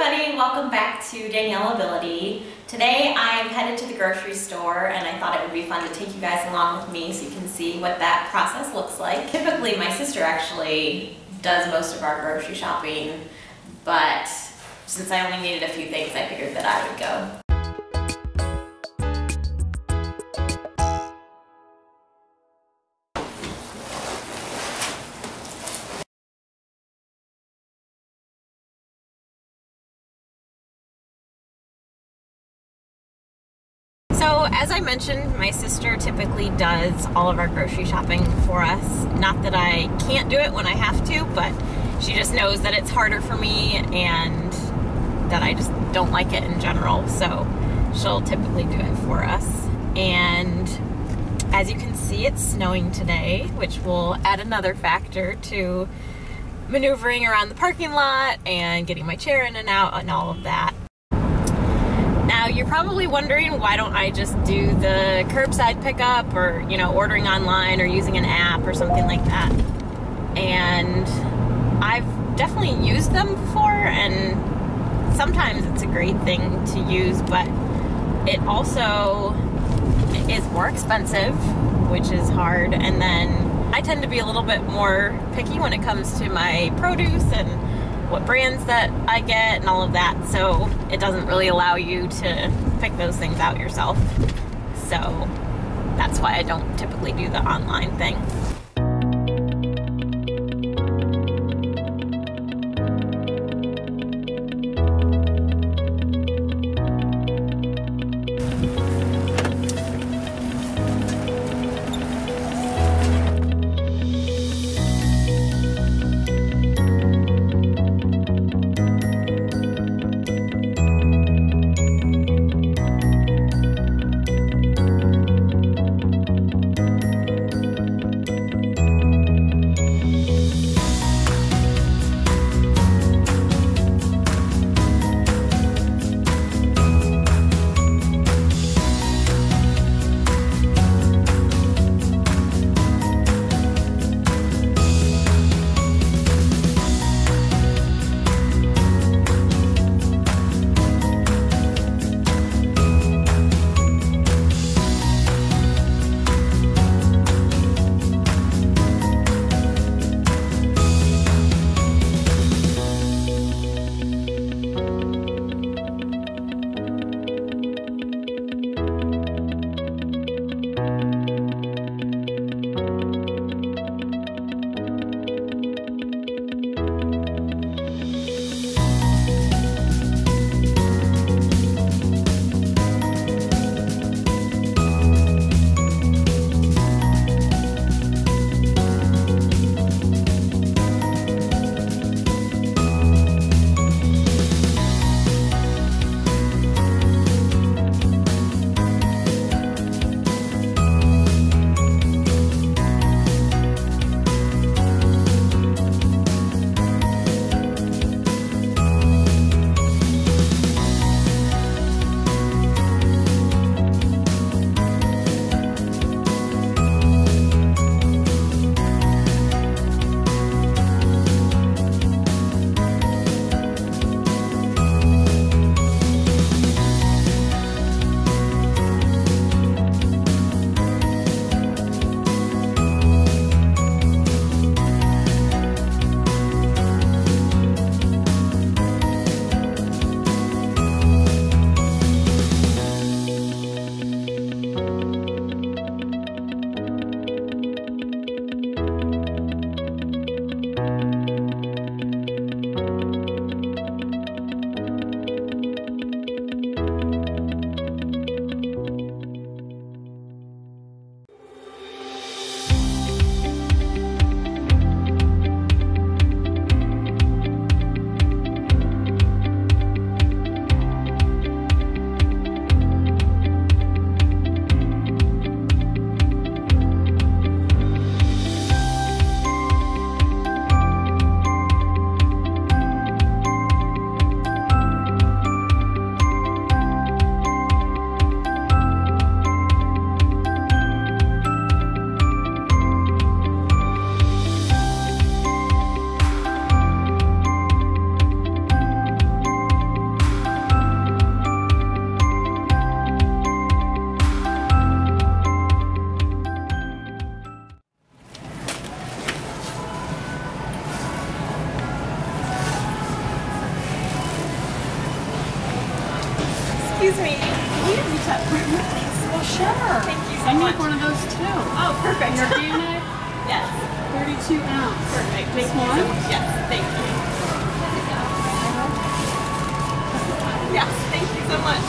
everybody, welcome back to Daniellability. Today I'm headed to the grocery store and I thought it would be fun to take you guys along with me so you can see what that process looks like. Typically my sister actually does most of our grocery shopping, but since I only needed a few things, I figured that I would go. So as I mentioned, my sister typically does all of our grocery shopping for us. Not that I can't do it when I have to, but she just knows that it's harder for me and that I just don't like it in general. So she'll typically do it for us. And as you can see, it's snowing today, which will add another factor to maneuvering around the parking lot and getting my chair in and out and all of that. Now, you're probably wondering, why don't I just do the curbside pickup or, ordering online or using an app or something like that? And I've definitely used them before, and sometimes it's a great thing to use, but it also is more expensive, which is hard. And then I tend to be a little bit more picky when it comes to my produce and what brands that I get and all of that, so it doesn't really allow you to pick those things out yourself. So that's why I don't typically do the online thing. Excuse me. Can you reach up? Well, sure. Thank you so I much. need one of those too. Oh, perfect. Your DNA? Yes. 32 ounce. Perfect. This Thank you one? so much. Yes. Thank you. Yes. Thank you so much.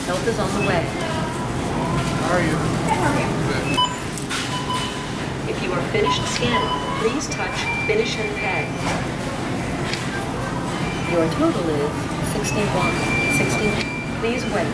Help is on the way. How are you? Good, how are you? Good. If you are finished scanning, please touch Finish and Pay. Your total is 61. Please wait.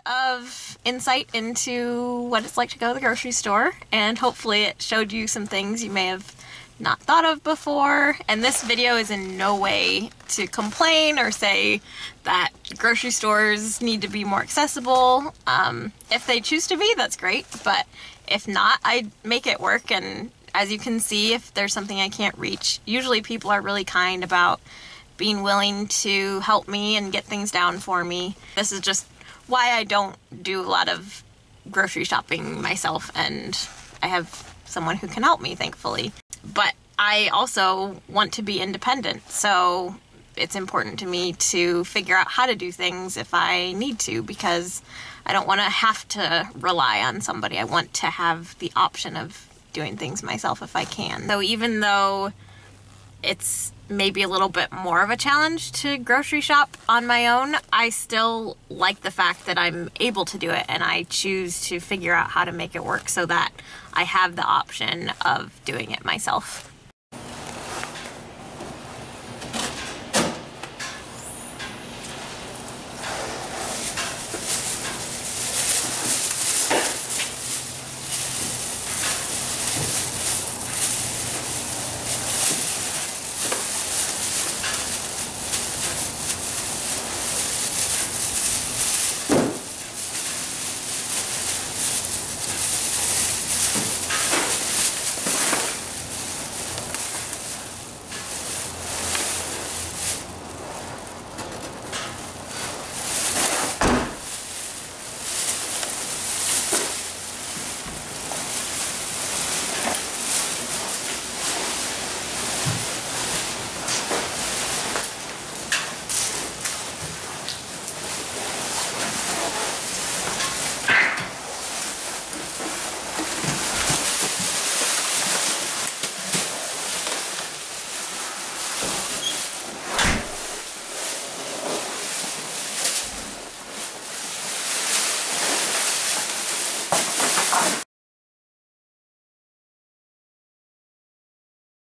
Of insight into what it's like to go to the grocery store, and hopefully it showed you some things you may have not thought of before. And this video is in no way to complain or say that grocery stores need to be more accessible. If they choose to be, that's great, but if not, I make it work. And as you can see, if there's something I can't reach, usually people are really kind about being willing to help me and get things down for me. This is just why I don't do a lot of grocery shopping myself, and I have someone who can help me, thankfully. But I also want to be independent, so it's important to me to figure out how to do things if I need to, because I don't want to have to rely on somebody. I want to have the option of doing things myself if I can. So even though it's maybe a little bit more of a challenge to grocery shop on my own, I still like the fact that I'm able to do it, and I choose to figure out how to make it work so that I have the option of doing it myself.